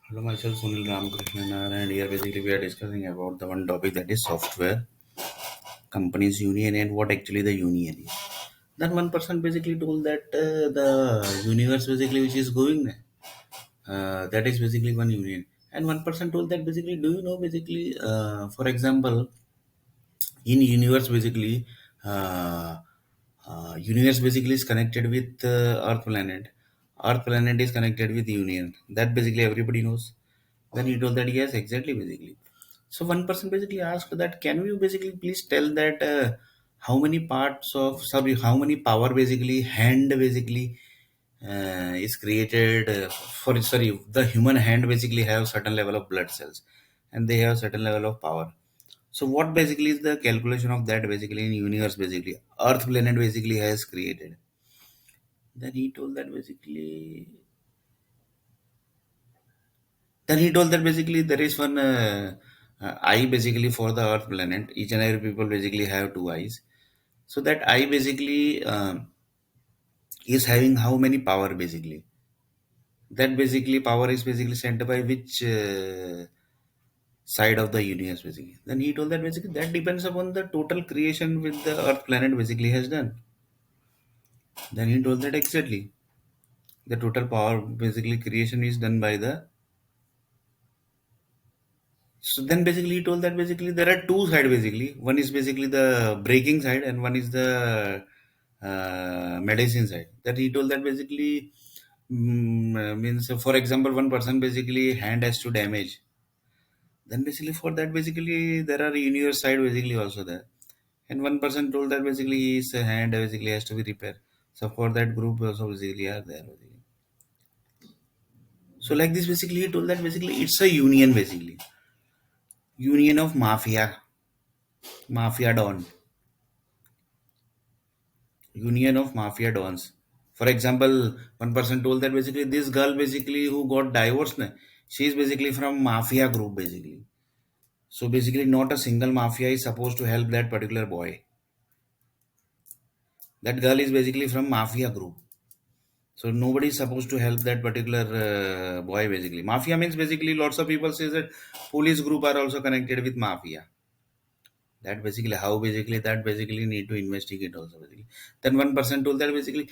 Hello, myself Sunil R Nair, and here basically we are discussing about the one topic that is software companies union and what actually the union is. Then one person basically told that the universe basically which is going that is basically one union, and one person told that basically do you know basically for example in universe basically uh, universe basically is connected with earth planet is connected with union, that basically everybody knows. Then he told that yes, exactly basically. So one person basically asked that can you basically please tell that how many parts of sorry how many power basically hand basically is created for sorry the human hand basically have certain level of blood cells and they have certain level of power. So what basically is the calculation of that basically in universe basically earth planet basically has created. Then he told that basically then he told that basically there is one eye basically for the earth planet, each and every people basically have two eyes. So that eye basically is having how many power basically, that basically power is basically sent by which side of the universe basically. Then he told that basically that depends upon the total creation with the earth planet basically has done. Then he told that exactly the total power basically creation is done by the. So then basically he told that basically there are two side basically, one is basically the breaking side and one is the medicine side. That he told that basically means for example one person basically hand has to damage, then basically for that basically there are universe side basically also there, and one person told that basically his hand basically has to be repaired, so for that group also basically are there basically. So like this basically he told that basically it's a union basically, union of mafia don, union of mafia dons. For example, one person told that basically this girl basically who got divorced na, she is basically from mafia group basically. So basically not a single mafia is supposed to help that particular boy, that girl is basically from mafia group. So nobody is supposed to help that particular boy basically. Mafia means basically lots of people says that police group are also connected with mafia. That basically how basically that basically need to investigate also basically. Then one person told that basically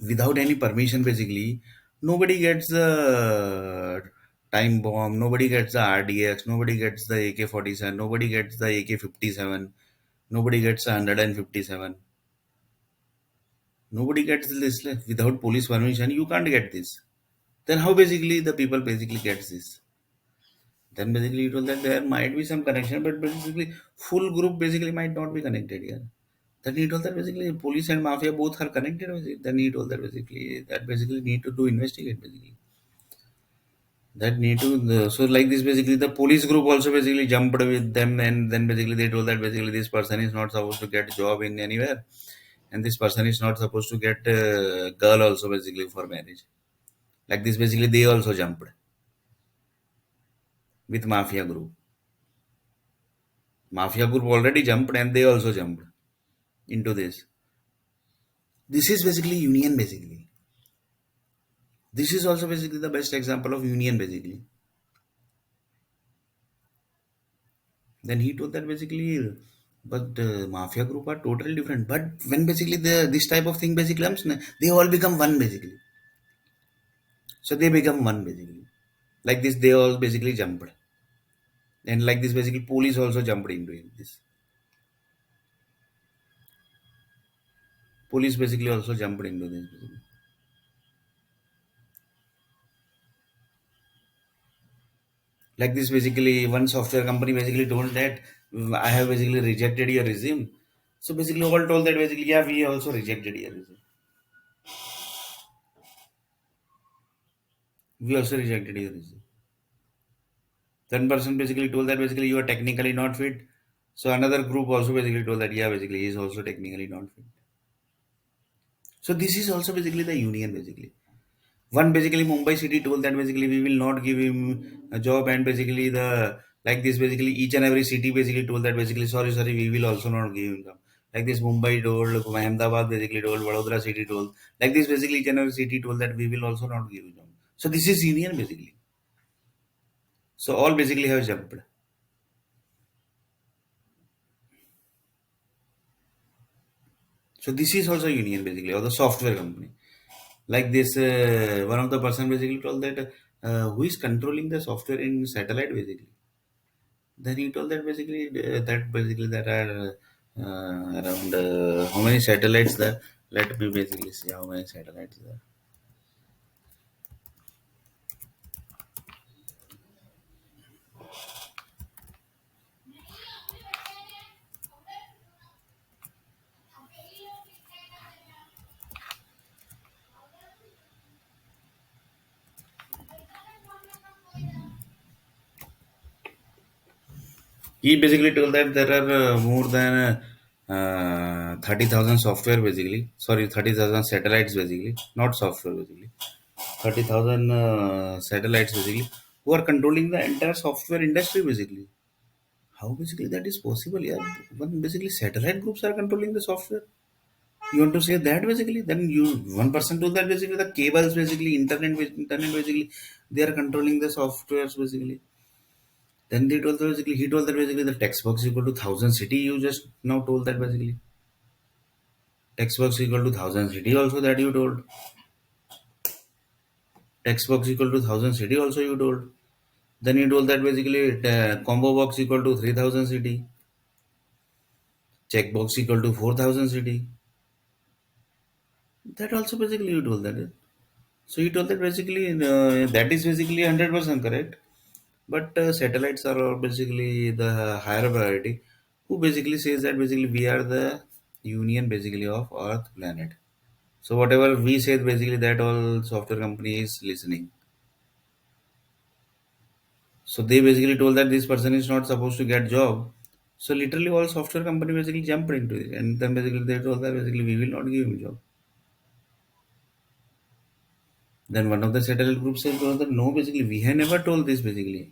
without any permission basically nobody gets the time bomb, nobody gets the RDX, nobody gets the AK-47, nobody gets the AK-57, nobody gets the 157, nobody gets this without police permission you can't get this. Then how basically the people basically gets this? Then basically you told that there might be some connection, but basically full group basically might not be connected here. Then he told that basically police and mafia both are connected. Then he told that basically need to do investigate basically. That need to so like this basically the police group also basically jumped with them, and then basically they told that basically this person is not supposed to get job in anywhere, and this person is not supposed to get girl also basically for marriage. Like this basically they also jumped with mafia group. Mafia group already jumped and they also jumped into this. This is basically union basically. This is also basically the best example of union basically. Then he told that basically, but mafia group are totally different. But when basically this type of thing basically comes, they all become one basically. So they become one basically. Like this, they all basically jumped, and like this, basically police also jumped into it. This police basically also jumped into this. Basically. Like this, basically one software company basically told that I have basically rejected your resume. So basically all told that basically yeah we also rejected your resume. We also rejected your resume. Then person basically told that basically you are technically not fit. So another group also basically told that yeah basically he is also technically not fit. So this is also basically the union basically. One basically Mumbai city told that basically we will not give him a job, and basically the like this basically each and every city basically told that basically sorry we will also not give him job. Like this Mumbai told, Ahmedabad basically told, Vadodara city told, like this basically each and every city told that we will also not give him job. So this is union basically. So all basically have jumped. So this is also union basically, or the software company. Like this, one of the person basically told that who is controlling the software in satellite basically. Then he told that basically there are around how many satellites there. Let me basically see how many satellites there. He basically told that there are more than 30,000 software basically. Sorry, 30,000 satellites basically, not software basically. 30,000 satellites basically who are controlling the entire software industry basically. How basically that is possible? Yeah, when basically satellite groups are controlling the software. You want to say that basically? Then you one person told that basically the cables basically internet basically they are controlling the softwares basically. Then they told that basically he told that basically the text box equal to thousand city. You just now told that basically text box equal to thousand city also that you told text box equal to thousand city also you told. Then you told that basically combo box equal to 3000 city, check box equal to 4000 city. That also basically you told that. So you told that basically that is basically 100% correct. But satellites are all basically the higher priority. Who basically says that basically we are the union basically of Earth planet. So whatever we said basically that all software company is listening. So they basically told that this person is not supposed to get job. So literally all software company basically jumped into it, and then basically they told that basically we will not give him job. Then one of the satellite groups said told that no, basically we have never told this basically.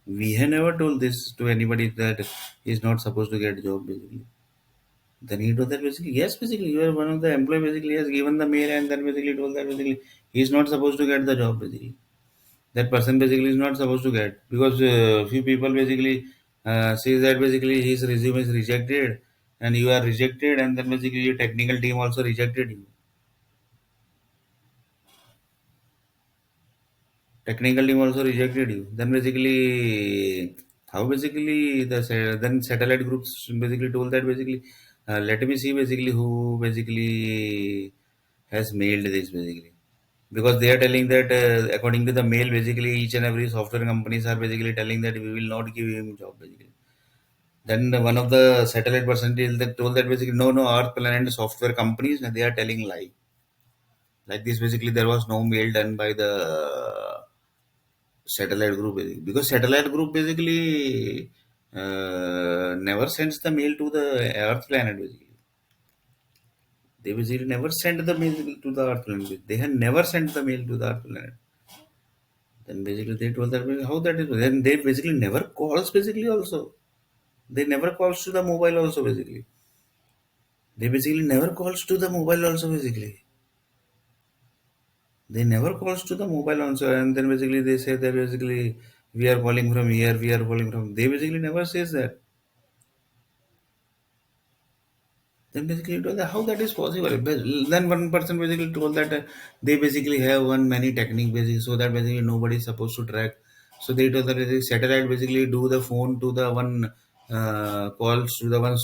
We have never told this to anybody that he is not supposed to get job basically. Then he told that basically yes, basically you are one of the employee basically has given the mail and then basically told that basically he is not supposed to get the job basically. That person basically is not supposed to get because few people basically says that basically his resume is rejected and you are rejected and then basically your technical team also rejected you. Technical team also rejected you. Then basically how basically then satellite groups basically told that basically let me see basically who basically has mailed this basically because they are telling that according to the mail basically each and every software companies are basically telling that we will not give him job basically. Then one of the satellite percentage that told that basically no Earth Planet software companies they are telling lie. Like this basically there was no mail done by the satellite group basically. Because satellite group basically never sends the mail to the Earth planet basically. They basically never send the mail to the Earth planet. They have never sent the mail to the Earth planet. Then basically they told that how that is. Then they basically never calls basically also. They never calls to the mobile also basically. They basically never calls to the mobile also basically. They never calls to the mobile also and then basically they say that basically we are calling from here, we are calling from. They basically never says that. Then basically told that how that is possible. Then one person basically told that they basically have one many technique basically so that basically nobody is supposed to track. So they told that the satellite basically do the phone to the one calls to the one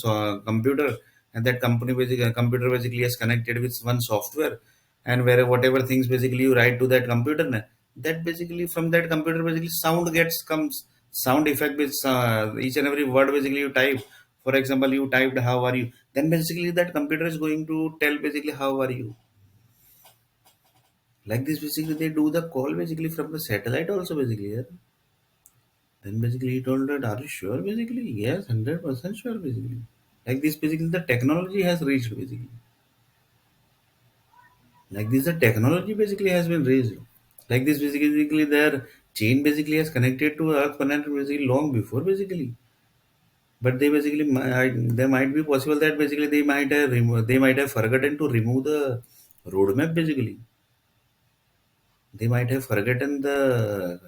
computer and that company basically computer basically is connected with one software and where whatever things basically you write to that computer that basically from that computer basically sound gets comes sound effect with each and every word basically you type. For example, you typed how are you, then basically that computer is going to tell basically how are you. Like this basically they do the call basically from the satellite also basically, yeah. Then basically he told that are you sure basically, yes, 100% sure basically. Like this basically the technology has reached basically. Like this the technology basically has been raised. Like this basically their chain basically has connected to earth planet basically long before basically. But they basically there might be possible that basically they might have forgotten to remove the roadmap basically. They might have forgotten the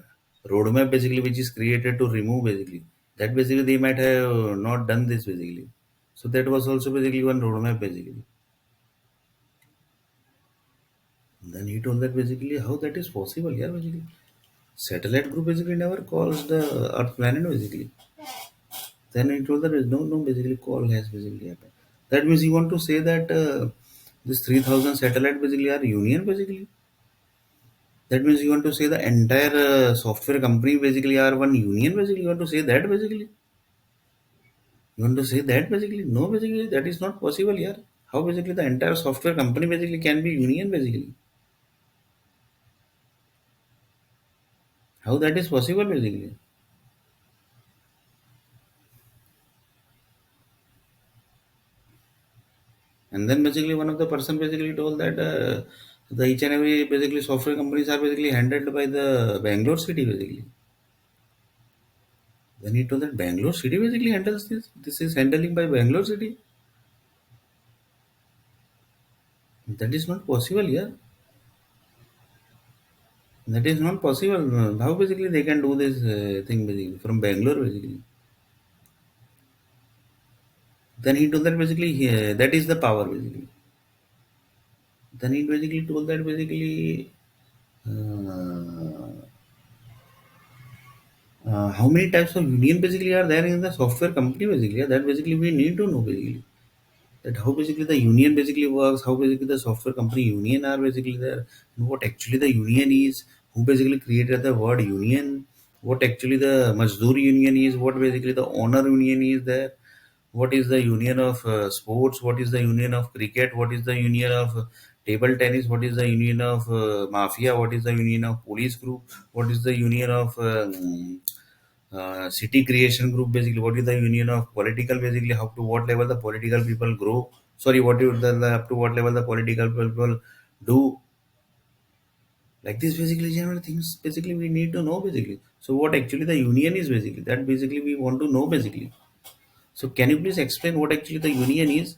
roadmap basically which is created to remove basically that basically they might have not done this basically. So that was also basically one roadmap basically. Then he told that basically how that is possible, yeah, basically. Satellite group basically never calls the Earth planet basically. Then he told that no basically call has basically happened. That means you want to say that this 3,000 satellite basically are union basically. That means you want to say the entire software company basically are one union basically. You want to say that basically. You want to say that basically. No basically that is not possible here. How basically the entire software company basically can be union basically. How that is possible basically. And then basically one of the person basically told that the each and every basically software companies are basically handled by the Bangalore city basically. Then he told that Bangalore city basically handles this. This is handling by Bangalore city. That is not possible, yeah. That is not possible. How basically they can do this thing basically from Bangalore basically. Then he told that basically that is the power basically. Then he basically told that basically uh, how many types of union basically are there in the software company basically. Yeah, that basically we need to know basically. That how basically the union basically works, how basically the software company union are basically there, and what actually the union is, who basically created the word union, what actually the Mazdoor union is, what basically the owner union is there, what is the union of sports, what is the union of cricket, what is the union of table tennis, what is the union of mafia, what is the union of police group, what is the union of city creation group basically, what is the union of political basically, how to what level the political people grow, sorry, what is up to what level the political people do, like this basically general things basically we need to know basically. So what actually the union is basically, that basically we want to know basically. So can you please explain what actually the union is?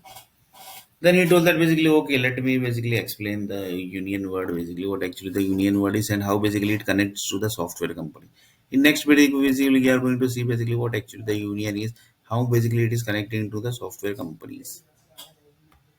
Then he told that basically, okay, let me basically explain the union word basically, what actually the union word is and how basically it connects to the software company. In next video, basically, we are going to see basically what actually the union is, how basically it is connecting to the software companies.